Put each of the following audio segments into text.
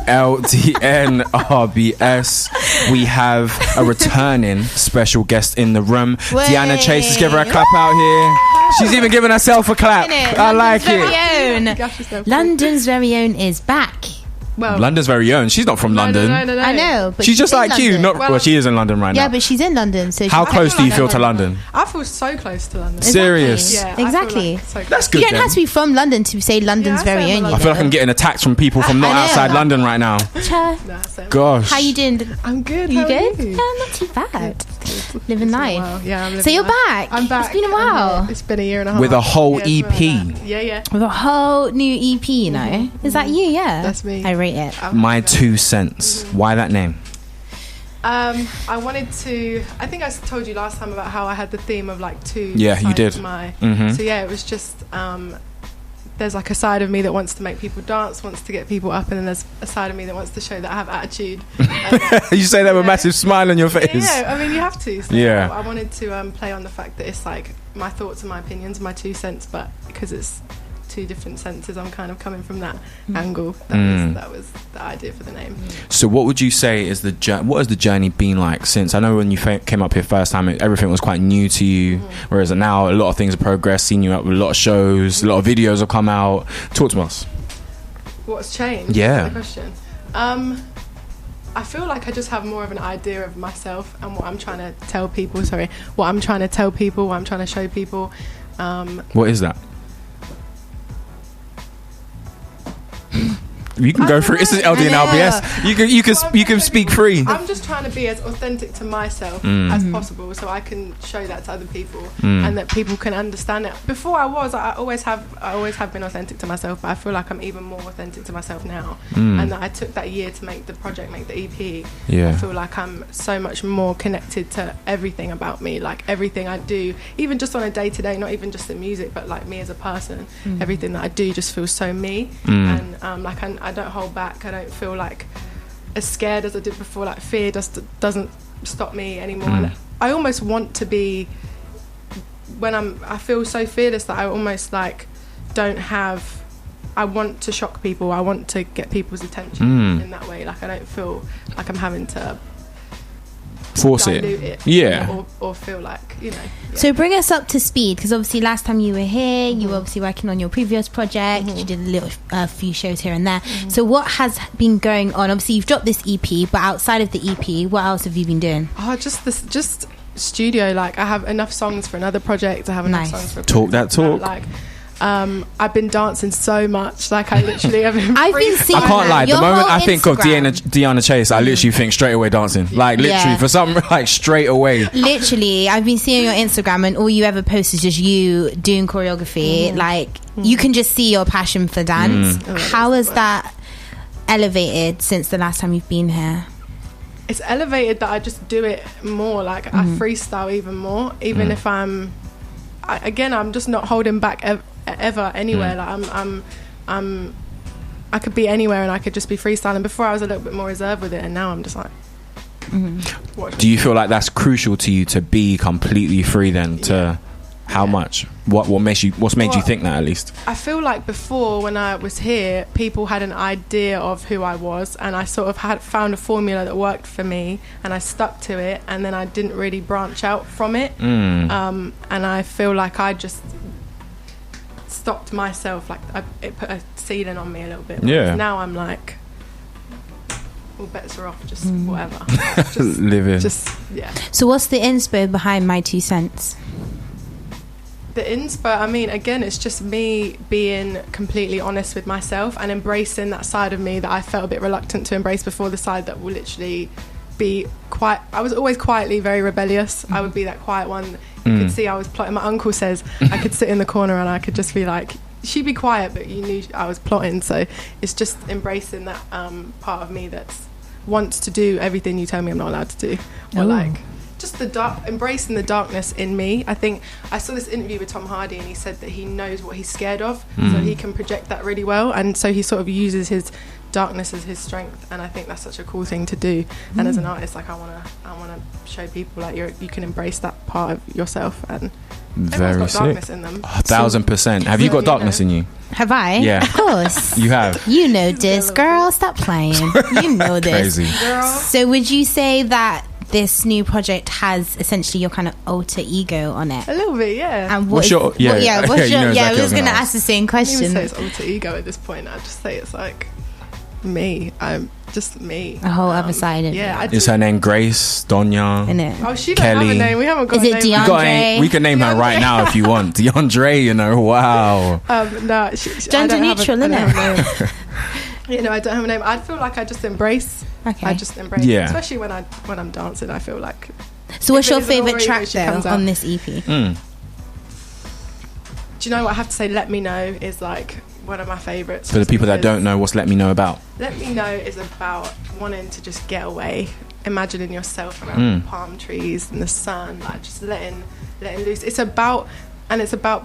LDNRBS. We have a returning special guest in the room. Deanna Chase. Let's give her a clap out here. She's even giving herself a clap. I like it. London's very own is back. Well, London's very own. She's not from London. No. I know, but she's just like London. You. Not well, she is in London right now. Yeah, but she's in London. So how close do you feel to London? I feel so close to London. Serious? Yeah, exactly. So that's good. You don't have to be from London to say London's very own. I feel like I'm getting attacks from people from not outside London right now. Gosh. How you doing? I'm good. You good? Yeah, not too bad. Living life. Yeah, I'm living so you're life. back. I'm back. It's been a while. It's been a year and a half. With a whole EP. Yeah. With a whole new EP, you know. Is that you? Yeah. That's me. I rate it. My 2 cents. Why that name? I wanted to. I think I told you last time about how I had the theme of like two. Yeah, you did. So yeah, it was just. There's like a side of me that wants to make people dance, wants to get people up, and then there's a side of me that wants to show that I have attitude. You say that with a massive smile on your face. Yeah, I mean you have to. So yeah. I wanted to play on the fact that it's like my thoughts and my opinions, my 2 cents, but because it's two different senses, I'm kind of coming from that angle. That was the idea for the name. So what would you say is what has the journey been like since? I know when you came up here first time, everything was quite new to you, whereas now a lot of things have progressed, seen you up with a lot of shows, a lot of videos have come out. Talk to us. What's changed? Yeah. That's the question. I feel like I just have more of an idea of myself and what I'm trying to tell people, what I'm trying to show people. What is that? You can go through. This is LDNRBS. You can speak free. I'm just trying to be as authentic to myself as possible, so I can show that to other people, and that people can understand it. Before I always have been authentic to myself, but I feel like I'm even more authentic to myself now, and that I took that year to make the project, make the EP. Yeah. I feel like I'm so much more connected to everything about me, like everything I do, even just on a day-to-day, not even just the music, but like me as a person. Everything that I do just feels so me, and I don't hold back. I don't feel like as scared as I did before. Like fear doesn't stop me anymore. And I almost want to be, I feel so fearless that I almost like I want to shock people. I want to get people's attention in that way. Like I don't feel like I'm having to force it. Yeah. Or feel like, Yeah. So bring us up to speed, because obviously last time you were here, you were obviously working on your previous project. You did a few shows here and there. So what has been going on? Obviously you've dropped this EP, but outside of the EP, what else have you been doing? Just studio. Like I have enough songs for another project. I have enough songs for a talk. Like I've been dancing so much. Like I literally have been I've been seeing I can't lie. The moment I think of Instagram. Deanna Chase, I literally think straight away dancing. Like literally for some, like straight away. Literally, I've been seeing your Instagram, and all you ever post is just you doing choreography. Like you can just see your passion for dance. How has that elevated since the last time you've been here? It's elevated that I just do it more. Like I freestyle even more, even if I'm just not holding back ever anywhere. Like I could be anywhere and I could just be freestyling. Before I was a little bit more reserved with it, and now I'm just like do you feel like that's crucial to you to be completely free then? How much? What's made you think that, at least? I feel like before, when I was here, people had an idea of who I was, and I sort of had found a formula that worked for me, and I stuck to it, and then I didn't really branch out from it. And I feel like I just stopped myself. Like it put a ceiling on me a little bit. Yeah. Now I'm like, all bets are off. Just whatever. Just living. So what's the inspo behind my 2 cents? The inspo, I mean, again, it's just me being completely honest with myself and embracing that side of me that I felt a bit reluctant to embrace before, the side that will literally be quiet. I was always quietly very rebellious. I would be that quiet one. You could see I was plotting. My uncle says I could sit in the corner and I could just be like, she'd be quiet, but you knew I was plotting. So it's just embracing that part of me that wants to do everything you tell me I'm not allowed to do. Or like just embracing the darkness in me. I think I saw this interview with Tom Hardy, and he said that he knows what he's scared of, so he can project that really well, and so he sort of uses his darkness as his strength, and I think that's such a cool thing to do. And as an artist, like I want to show people like you can embrace that part of yourself, and Very got sick. darkness in them. 1,000%. Have you got darkness in you? Have I? Yeah. Of course. You have. You know this, girl. Stop playing. You know this. Crazy. Girl. So would you say that this new project has essentially your kind of alter ego on it? A little bit, yeah. And What's your- yeah, what's you know your, exactly I what was I was going to gonna ask the same I wouldn't even question. say it's alter ego at this point. I'd just say it's like me. I'm just me. A whole other side of Yeah, I it. Is her name Grace? Donya? Isn't it? Oh, she don't have a Kelly? name. We haven't got Is a it name. Deanna? We got DeAndre? we can name her right now if you want. DeAndre, you know, wow. No, Gender neutral, I don't innit? have a name. You know, I don't have a name. I feel like I just embrace. Okay. I just embrace. Yeah. Especially when I'm dancing, I feel like. So what's if it your is an favourite alter track ego, she though comes out. on this EP? Mm. Do you know what I have to say? Let Me Know is like one of my favourites. For the just people that because don't know, what's Let Me Know about? Let Me Know is about wanting to just get away, imagining yourself around the palm trees and the sun, like just letting loose. It's about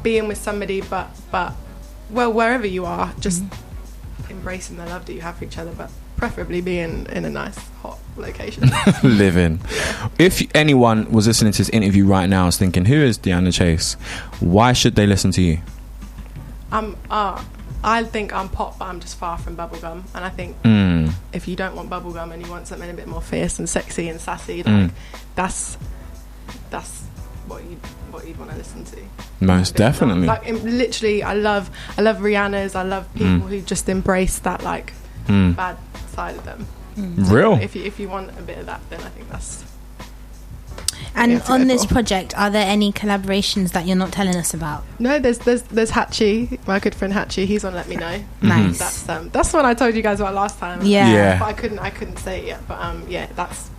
being with somebody, but well, wherever you are, just embracing the love that you have for each other, but preferably being in a nice hot location. Living. If anyone was listening to this interview right now, is thinking, who is Deanna Chase? Why should they listen to you? I think I'm pop, but I'm just far from bubblegum. And I think if you don't want bubblegum and you want something a bit more fierce and sexy and sassy, like that's what you'd want to listen to. Most definitely. Like literally, I love Rihanna's. I love people who just embrace that like bad side of them. Real. If you want a bit of that, then I think that's. And Yeah, on this for. project, are there any collaborations that you're not telling us about? No, there's Hatchie, my good friend Hatchie. He's on Let Me Know. Nice. That's the one I told you guys about last time. Yeah. But I couldn't say it yet. But yeah, that's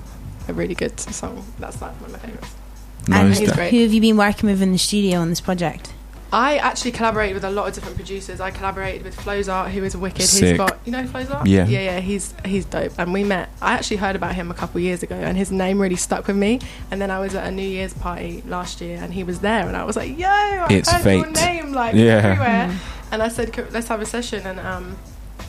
a really good song. That's like one of my favourites. And he's great. who have you been working with in the studio on this project? I actually collaborated with a lot of different producers. I collaborated with Flozart, who is wicked. Sick. He's got, you know Flozart? Yeah. He's dope. And we met. I actually heard about him a couple years ago, and his name really stuck with me. And then I was at a New Year's party last year, and he was there, and I was like, "Yo, I It's heard fate. your name like Yeah. everywhere." And I said, "Let's have a session." And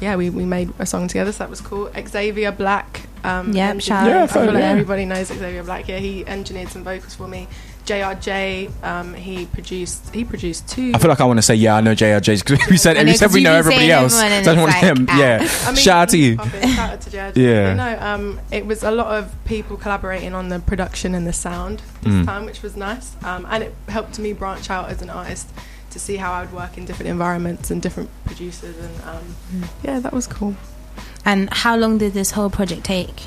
yeah, we made a song together, so that was cool. Xavier Black. Yep, shout Yeah, out. I feel like yeah. everybody knows Xavier Black. Yeah, he engineered some vocals for me. JRJ, he produced two. I feel like I want to say, yeah, I know JRJ because we said I know, 'cause we you've know been everybody saying else. everyone and So I don't it's want him. like, Yeah. I mean, Shout out to you. Shout out to JRJ. Yeah. No, it was a lot of people collaborating on the production and the sound this time, which was nice. And it helped me branch out as an artist to see how I would work in different environments and different producers. And yeah, that was cool. And how long did this whole project take?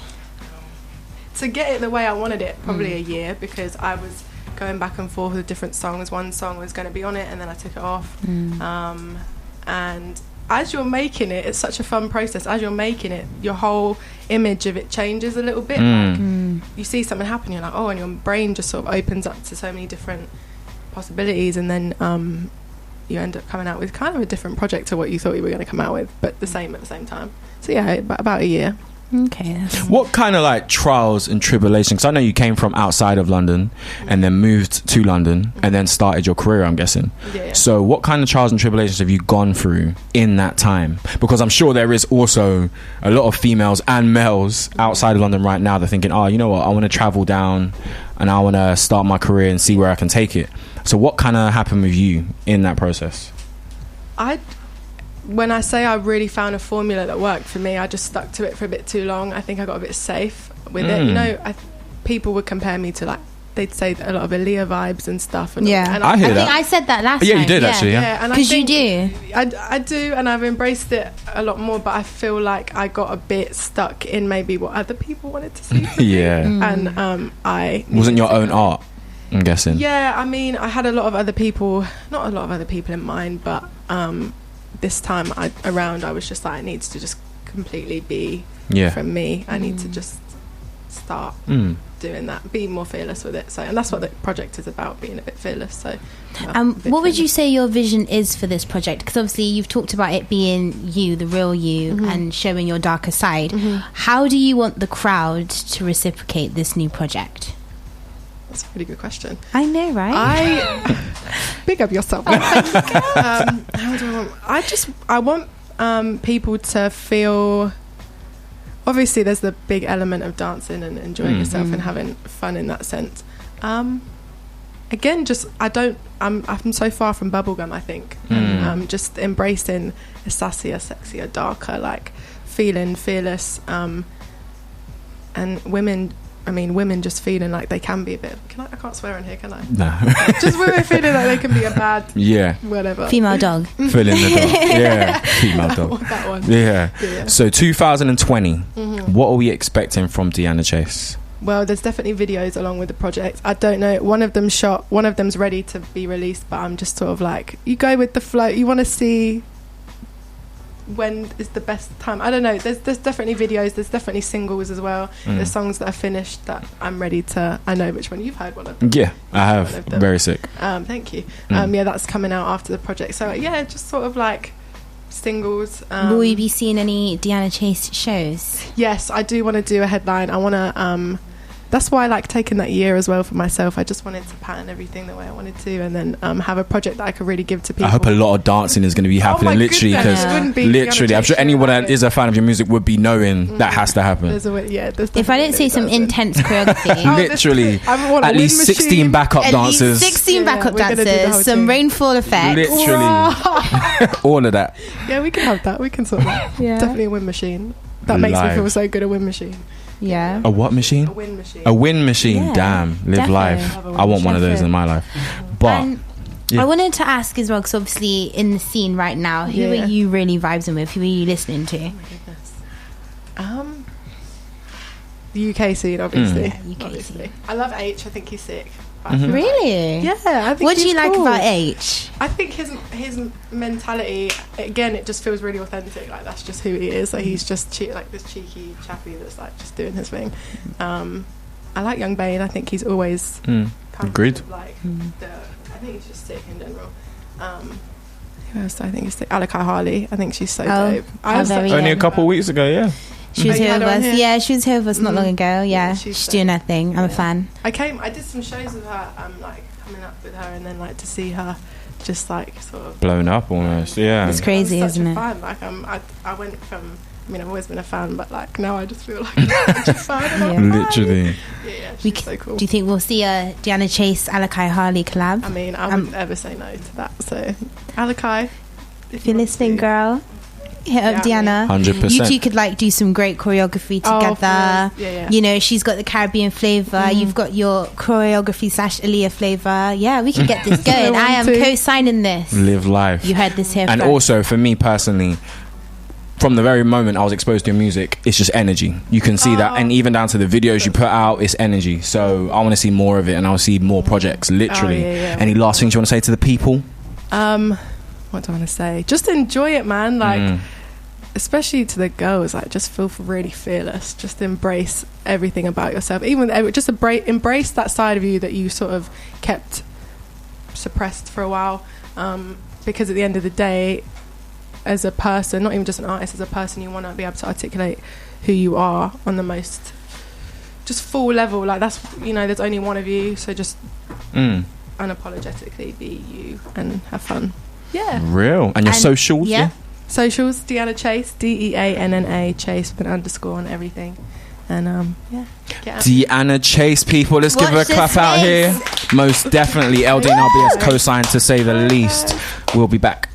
To get it the way I wanted it, probably a year, because I was going back and forth with different songs. One song was going to be on it, and then I took it off. And as you're making it, it's such a fun process. As you're making it, your whole image of it changes a little bit. Like, you see something happen, you're like, oh, and your brain just sort of opens up to so many different possibilities, and then you end up coming out with kind of a different project to what you thought you were going to come out with, but the same at the same time. So yeah, about a year. Okay. What kind of like trials and tribulations? Because I know you came from outside of London and then moved to London and then started your career, I'm guessing. Yeah. So what kind of trials and tribulations have you gone through in that time? Because I'm sure there is also a lot of females and males outside of London right now that are thinking, oh, you know what, I want to travel down and I want to start my career and see where I can take it. So what kind of happened with you in that process? When I say I really found a formula that worked for me, I just stuck to it for a bit too long. I think I got a bit safe with it. You know, people would compare me to, like, they'd say a lot of Aaliyah vibes and stuff. And Yeah. and I hear I that. think I said that last time. Yeah, you did actually, yeah. and I 'Cause you think do. I do, and I've embraced it a lot more, but I feel like I got a bit stuck in maybe what other people wanted to see from me. Yeah. And I... Wasn't your needed to own go. art, I'm guessing. Yeah, I mean, I had a lot of other people, not a lot of other people in mind, but this time I was just like, it needs to just completely be from me. I need to just start doing that, be more fearless with it. So, and that's what the project is about, being a bit fearless. So, What would you say your vision is for this project? Because obviously you've talked about it being you, the real you, and showing your darker side. How do you want the crowd to reciprocate this new project? That's a really good question. I know, right? Big up yourself. How do I want people to feel, obviously there's the big element of dancing and enjoying yourself and having fun in that sense. Again, just I I'm so far from bubblegum, I think. And, just embracing a sassier, sexier, darker, like feeling fearless, and women just feeling like they can be a bit. I can't swear on here, can I? No. Just women feeling like they can be a bad, whatever, female dog. Filling the dog. Yeah, female dog. That one. Yeah. So 2020, what are we expecting from Deanna Chase? Well, there's definitely videos along with the project. I don't know. One of them's shot. One of them's ready to be released, but I'm just sort of like, you go with the flow. You want to see when is the best time. I don't know. There's definitely videos. There's definitely singles as well. There's songs that are finished that I'm ready to. I know which one. You've heard one of them. Yeah, I have. Very sick. Thank you. Yeah, that's coming out after the project. So yeah, just sort of like singles. Will we be seeing any Deanna Chase shows? Yes, I do want to do a headline. I want to that's why I like taking that year as well for myself. I just wanted to pattern everything the way I wanted to, and then have a project that I could really give to people. I hope a lot of dancing is going to be happening, literally, because literally, I'm sure anyone that is a fan of your music would be knowing that has to happen. There's if I didn't see some intense choreography, literally, at least 16 backup dancers, 16 backup dancers, some rainfall effects, literally, all of that. Yeah, we can have that. We can sort that. Yeah, definitely a wind machine. That makes me feel so good. A wind machine. Yeah. A what machine? A wind machine. A wind machine. Yeah, Damn. Live definitely. life. I want one of those in my life. But I wanted to ask as well, because obviously in the scene right now, who are you really vibing with? Who are you listening to? Oh my goodness. The UK scene, obviously. UK scene. I love H. I think he's sick. Really? Yeah, I think. What do you like cool. about H? I think his mentality, again, it just feels really authentic. Like that's just who he is. Like he's just like this cheeky chappy that's like just doing his thing. I like Young Bane. I think he's always agreed. Like I think he's just sick in general. Who else do I think is sick? Alakai Harley. I think she's so dope. Only a couple of weeks ago, yeah. She was here with us. Yeah, she was here with us not long ago. Yeah, she's doing her thing. I'm a fan. I did some shows with her. Like coming up with her, and then like to see her just like sort of blown up almost. Yeah, it's crazy, isn't it? Fan. Like I went from. I mean, I've always been a fan, but like now I just feel like I'm a fan. Literally. Yeah, she's so cool. Do you think we'll see a Deanna Chase, Alakai Harley collab? I mean, I wouldn't ever say no to that. So, Alakai, if you're listening, girl, hit up Deanna. 100%. You two could like do some great choreography together. Yeah. You know, she's got the Caribbean flavor. You've got your choreography / Aaliyah flavor. Yeah, we can get this going. I am co-signing this. Live life. You heard this here. And also for me personally, from the very moment I was exposed to your music, it's just energy. You can see that, and even down to the videos you put out, it's energy. So I want to see more of it, and I'll see more projects. Literally. Any last things you want to say to the people? What do I want to say? Just enjoy it, man. Like, especially to the girls, like, just feel really fearless. Just embrace everything about yourself. Even just embrace that side of you that you sort of kept suppressed for a while. Because at the end of the day, as a person, not even just an artist, as a person, you want to be able to articulate who you are on the most just full level. Like that's, there's only one of you, so just unapologetically be you and have fun. Yeah. Real. And your socials? Yeah. Socials, Deanna Chase, DEANNA Chase with an _ on everything. And Deanna Chase, people, let's give her a clap out here. Most definitely LDNRBS co-signed, to say the least. We'll be back.